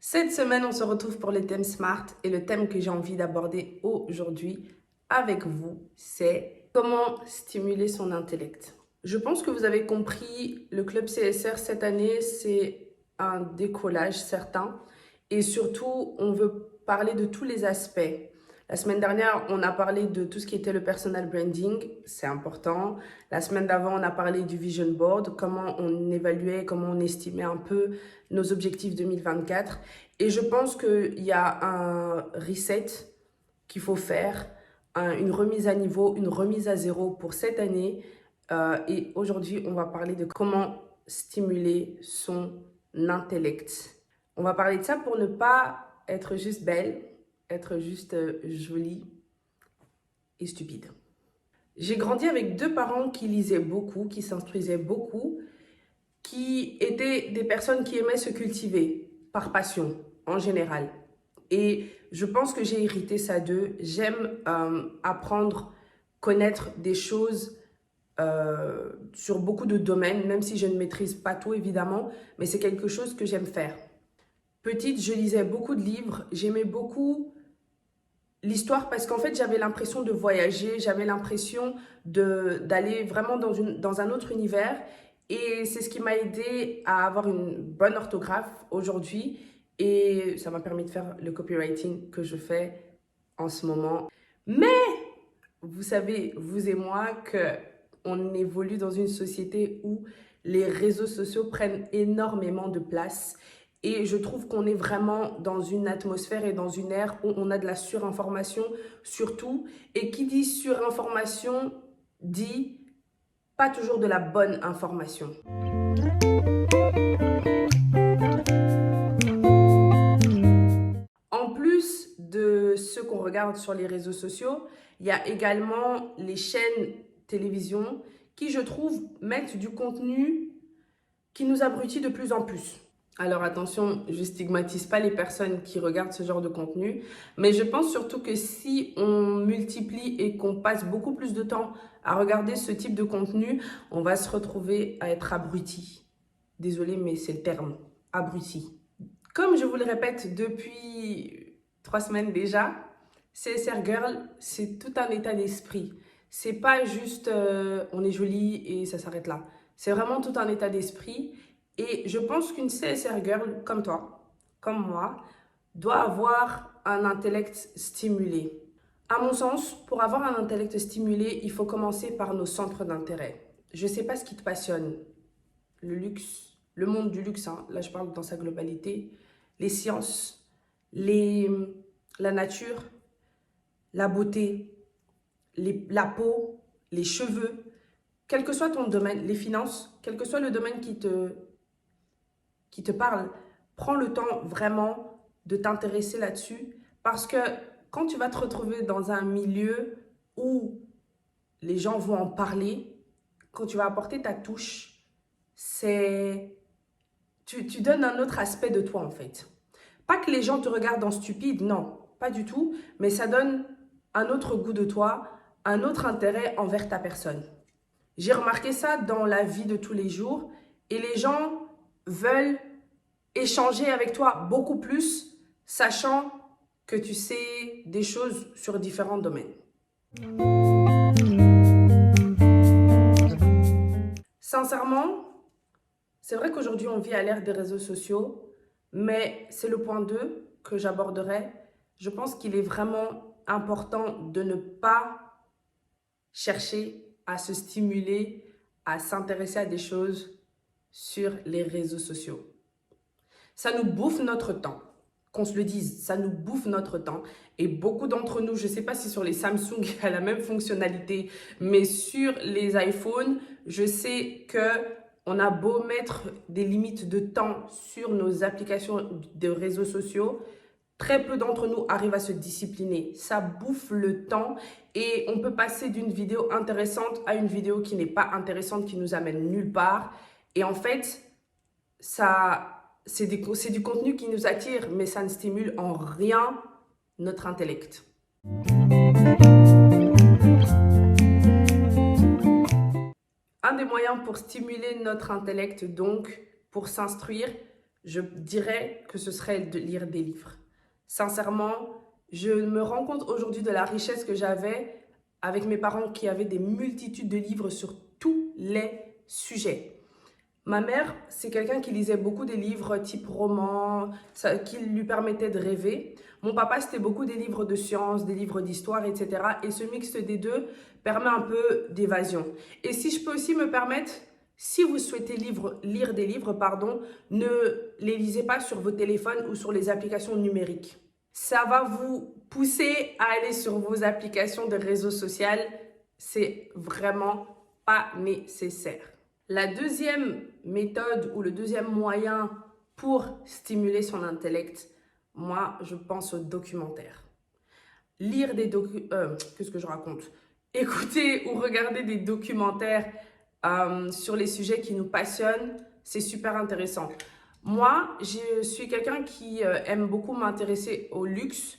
Cette semaine, on se retrouve pour le thème Smart et le thème que j'ai envie d'aborder aujourd'hui avec vous, c'est comment stimuler son intellect. Je pense que vous avez compris, le club CSR cette année, c'est un décollage certain et surtout, on veut parler de tous les aspects. La semaine dernière, on a parlé de tout ce qui était le personal branding, c'est important. La semaine d'avant, on a parlé du vision board, comment on évaluait, comment on estimait un peu nos objectifs 2024. Et je pense qu'il y a un reset qu'il faut faire, une remise à niveau, une remise à zéro pour cette année. Et aujourd'hui, on va parler de comment stimuler son intellect. On va parler de ça pour ne pas être juste belle, être juste jolie et stupide. J'ai grandi avec deux parents qui lisaient beaucoup, qui s'instruisaient beaucoup, qui étaient des personnes qui aimaient se cultiver par passion en général. Et je pense que j'ai hérité ça d'eux. J'aime apprendre, connaître des choses sur beaucoup de domaines, même si je ne maîtrise pas tout évidemment, mais c'est quelque chose que j'aime faire. Petite, je lisais beaucoup de livres, j'aimais beaucoup l'histoire parce qu'en fait, j'avais l'impression de voyager, j'avais l'impression d'aller vraiment dans un autre univers et c'est ce qui m'a aidé à avoir une bonne orthographe aujourd'hui et ça m'a permis de faire le copywriting que je fais en ce moment. Mais vous savez, vous et moi, qu'on évolue dans une société où les réseaux sociaux prennent énormément de place. Et je trouve qu'on est vraiment dans une atmosphère et dans une ère où on a de la surinformation surtout. Et qui dit surinformation dit pas toujours de la bonne information. En plus de ce qu'on regarde sur les réseaux sociaux, il y a également les chaînes télévision qui, je trouve, mettent du contenu qui nous abrutit de plus en plus. Alors attention, je stigmatise pas les personnes qui regardent ce genre de contenu, mais je pense surtout que si on multiplie et qu'on passe beaucoup plus de temps à regarder ce type de contenu, on va se retrouver à être abruti. Désolée, mais c'est le terme, abruti. Comme je vous le répète depuis 3 semaines déjà, CSR Girl, c'est tout un état d'esprit. C'est pas juste on est jolie et ça s'arrête là. C'est vraiment tout un état d'esprit. Et je pense qu'une CSR Girl comme toi, comme moi, doit avoir un intellect stimulé. À mon sens, pour avoir un intellect stimulé, il faut commencer par nos centres d'intérêt. Je ne sais pas ce qui te passionne. Le luxe, le monde du luxe, hein. Là je parle dans sa globalité. Les sciences, la nature, la beauté, la peau, les cheveux. Quel que soit ton domaine, les finances, quel que soit le domaine qui te parle, prends le temps vraiment de t'intéresser là-dessus parce que quand tu vas te retrouver dans un milieu où les gens vont en parler, quand tu vas apporter ta touche, tu donnes un autre aspect de toi en fait. Pas que les gens te regardent en stupide, non, pas du tout, mais ça donne un autre goût de toi, un autre intérêt envers ta personne. J'ai remarqué ça dans la vie de tous les jours et les gens veulent échanger avec toi beaucoup plus, sachant que tu sais des choses sur différents domaines. Sincèrement, c'est vrai qu'aujourd'hui on vit à l'ère des réseaux sociaux, mais c'est le point 2 que j'aborderai. Je pense qu'il est vraiment important de ne pas chercher à se stimuler, à s'intéresser à des choses sur les réseaux sociaux. Ça nous bouffe notre temps, qu'on se le dise, ça nous bouffe notre temps. Et beaucoup d'entre nous, je ne sais pas si sur les Samsung il y a la même fonctionnalité, mais sur les iPhones, je sais qu'on a beau mettre des limites de temps sur nos applications de réseaux sociaux, très peu d'entre nous arrivent à se discipliner. Ça bouffe le temps et on peut passer d'une vidéo intéressante à une vidéo qui n'est pas intéressante, qui nous amène nulle part. Et en fait, c'est du contenu qui nous attire, mais ça ne stimule en rien notre intellect. Un des moyens pour stimuler notre intellect, donc pour s'instruire, je dirais que ce serait de lire des livres. Sincèrement, je me rends compte aujourd'hui de la richesse que j'avais avec mes parents qui avaient des multitudes de livres sur tous les sujets. Ma mère, c'est quelqu'un qui lisait beaucoup des livres type roman, qui lui permettaient de rêver. Mon papa, c'était beaucoup des livres de sciences, des livres d'histoire, etc. Et ce mixte des deux permet un peu d'évasion. Et si je peux aussi me permettre, si vous souhaitez lire des livres, ne les lisez pas sur vos téléphones ou sur les applications numériques. Ça va vous pousser à aller sur vos applications de réseaux sociaux. C'est vraiment pas nécessaire. La deuxième méthode ou le deuxième moyen pour stimuler son intellect, moi, je pense aux documentaires. Lire des qu'est-ce que je raconte? Écouter ou regarder des documentaires sur les sujets qui nous passionnent, c'est super intéressant. Moi, je suis quelqu'un qui aime beaucoup m'intéresser au luxe,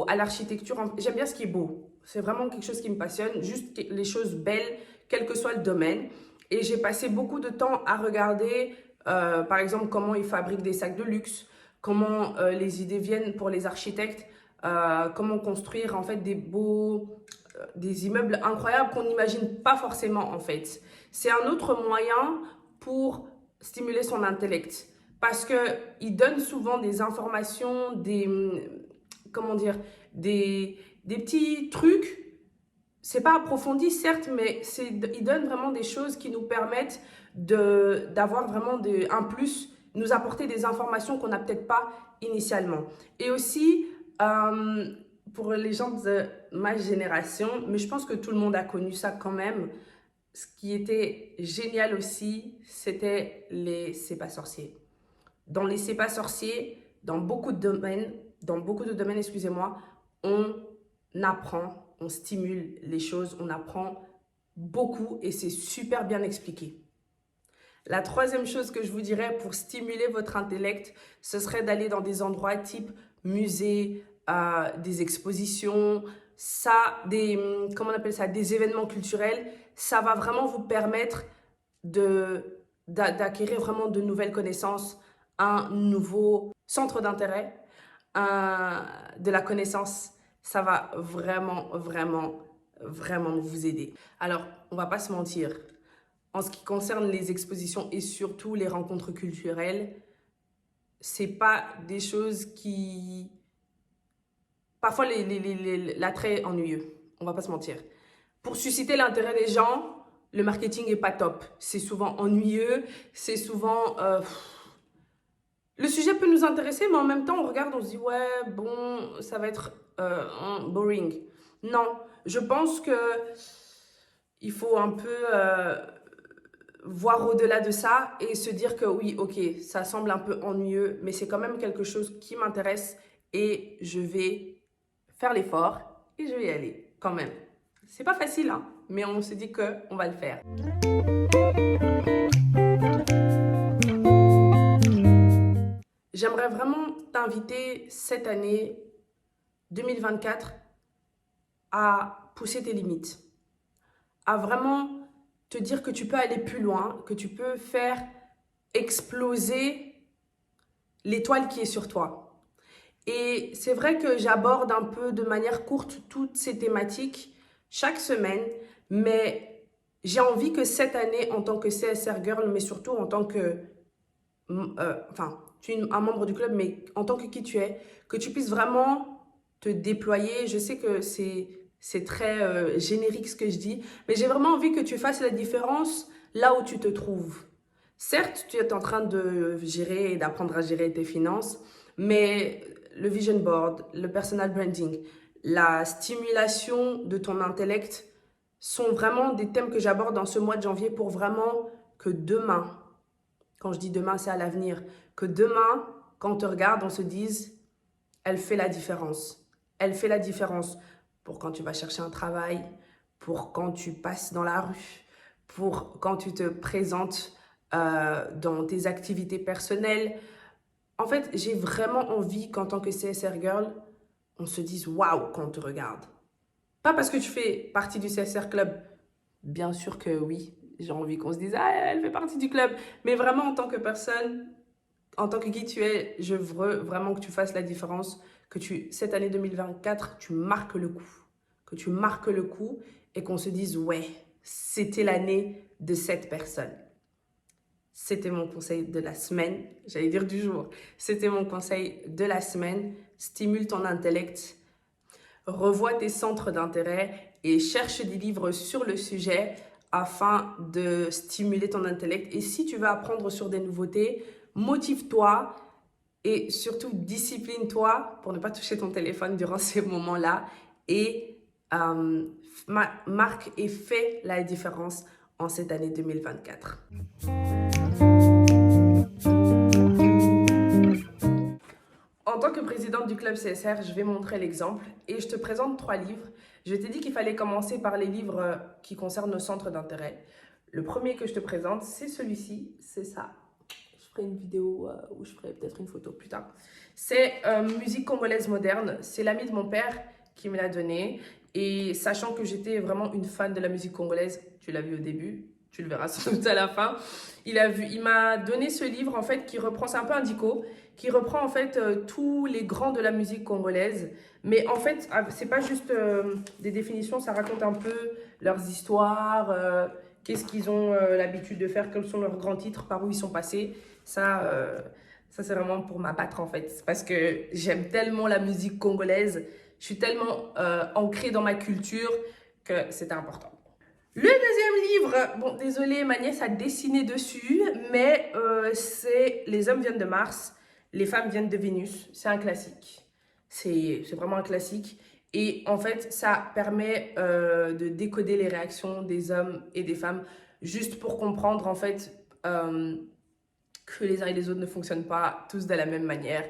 à l'architecture. J'aime bien ce qui est beau. C'est vraiment quelque chose qui me passionne, juste les choses belles, quel que soit le domaine. Et j'ai passé beaucoup de temps à regarder, par exemple, comment ils fabriquent des sacs de luxe, comment les idées viennent pour les architectes, comment construire en fait des immeubles incroyables qu'on n'imagine pas forcément en fait. C'est un autre moyen pour stimuler son intellect parce qu'ils donnent souvent des informations, comment dire, des petits trucs. C'est pas approfondi, certes, mais ils donnent vraiment des choses qui nous permettent d'avoir vraiment un plus, nous apporter des informations qu'on n'a peut-être pas initialement. Et aussi, pour les gens de ma génération, mais je pense que tout le monde a connu ça quand même, ce qui était génial aussi, c'était les C'est pas sorcier. Dans les C'est pas sorcier, dans beaucoup de domaines, excusez-moi, on apprend, on stimule les choses, on apprend beaucoup et c'est super bien expliqué. La troisième chose que je vous dirais pour stimuler votre intellect, ce serait d'aller dans des endroits type musée, des expositions, comment on appelle ça, des événements culturels. Ça va vraiment vous permettre d'acquérir vraiment de nouvelles connaissances, un nouveau centre d'intérêt, de la connaissance. Ça va vraiment, vraiment, vraiment vous aider. Alors, on va pas se mentir. En ce qui concerne les expositions et surtout les rencontres culturelles, c'est pas des choses qui... Parfois, l'attrait est ennuyeux. On va pas se mentir. Pour susciter l'intérêt des gens, le marketing est pas top. C'est souvent ennuyeux, c'est souvent... Le sujet peut nous intéresser, mais en même temps, on regarde, on se dit, ouais, bon, ça va être boring. Non, je pense que il faut un peu voir au-delà de ça et se dire que oui, ok, ça semble un peu ennuyeux, mais c'est quand même quelque chose qui m'intéresse et je vais faire l'effort et je vais y aller quand même. C'est pas facile, hein, mais on se dit qu'on va le faire. J'aimerais vraiment t'inviter cette année 2024 à pousser tes limites, à vraiment te dire que tu peux aller plus loin, que tu peux faire exploser l'étoile qui est sur toi. Et c'est vrai que j'aborde un peu de manière courte toutes ces thématiques chaque semaine, mais j'ai envie que cette année, en tant que CSR Girl, mais surtout en tant que... tu es un membre du club, mais en tant que qui tu es, que tu puisses vraiment te déployer. Je sais que c'est très générique ce que je dis, mais j'ai vraiment envie que tu fasses la différence là où tu te trouves. Certes, tu es en train de gérer et d'apprendre à gérer tes finances, mais le vision board, le personal branding, la stimulation de ton intellect sont vraiment des thèmes que j'aborde dans ce mois de janvier pour vraiment que demain, quand je dis demain, c'est à l'avenir, que demain, quand on te regarde, on se dise, elle fait la différence. Elle fait la différence pour quand tu vas chercher un travail, pour quand tu passes dans la rue, pour quand tu te présentes dans tes activités personnelles. En fait, j'ai vraiment envie qu'en tant que CSR Girl, on se dise waouh quand on te regarde. Pas parce que tu fais partie du CSR Club. Bien sûr que oui, j'ai envie qu'on se dise, ah, elle fait partie du club. Mais vraiment, en tant que personne, en tant que qui tu es, je veux vraiment que tu fasses la différence, que cette année 2024, tu marques le coup. Que tu marques le coup et qu'on se dise, ouais, c'était l'année de cette personne. C'était mon conseil de la semaine, j'allais dire du jour. C'était mon conseil de la semaine. Stimule ton intellect, revois tes centres d'intérêt et cherche des livres sur le sujet afin de stimuler ton intellect. Et si tu veux apprendre sur des nouveautés, motive-toi et surtout discipline-toi pour ne pas toucher ton téléphone durant ces moments-là et marque et fais la différence en cette année 2024. En tant que présidente du club CSR, je vais montrer l'exemple et je te présente 3 livres. Je t'ai dit qu'il fallait commencer par les livres qui concernent nos centres d'intérêt. Le premier que je te présente, c'est celui-ci, c'est ça. Je ferai une vidéo ou je ferai peut-être une photo plus tard. C'est Musique congolaise moderne. C'est l'ami de mon père qui me l'a donné. Et sachant que j'étais vraiment une fan de la musique congolaise, tu l'as vu au début, tu le verras sans doute à la fin. Il m'a donné ce livre en fait qui reprend, c'est un peu un dico, qui reprend en fait tous les grands de la musique congolaise. Mais en fait, c'est pas juste des définitions, ça raconte un peu leurs histoires, qu'est-ce qu'ils ont l'habitude de faire, quels sont leurs grands titres, par où ils sont passés. Ça c'est vraiment pour m'abattre en fait, parce que j'aime tellement la musique congolaise, je suis tellement ancrée dans ma culture que c'était important. Le deuxième livre, bon désolé, ma nièce a dessiné dessus, mais c'est Les hommes viennent de Mars, les femmes viennent de Vénus. C'est un classique, c'est vraiment un classique. Et en fait, ça permet de décoder les réactions des hommes et des femmes, juste pour comprendre en fait que les uns et les autres ne fonctionnent pas tous de la même manière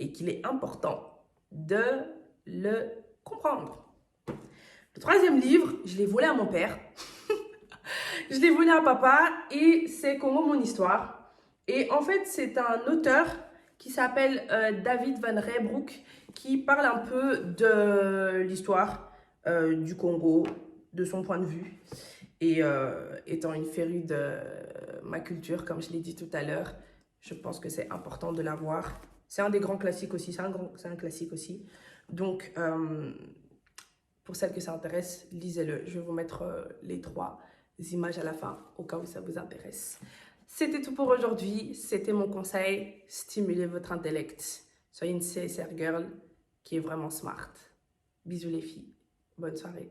et qu'il est important de le comprendre. Le troisième livre, je l'ai volé à mon père. Je l'ai volé à papa et c'est Congo mon histoire. Et en fait, c'est un auteur qui s'appelle David Van Reybrouck qui parle un peu de l'histoire du Congo, de son point de vue. Et étant une férue de ma culture, comme je l'ai dit tout à l'heure, je pense que c'est important de l'avoir. C'est un des grands classiques aussi, c'est un classique aussi. Donc, pour celles que ça intéresse, lisez-le. Je vais vous mettre les 3 images à la fin, au cas où ça vous intéresse. C'était tout pour aujourd'hui. C'était mon conseil. Stimulez votre intellect. Soyez une CSR girl qui est vraiment smart. Bisous les filles. Bonne soirée.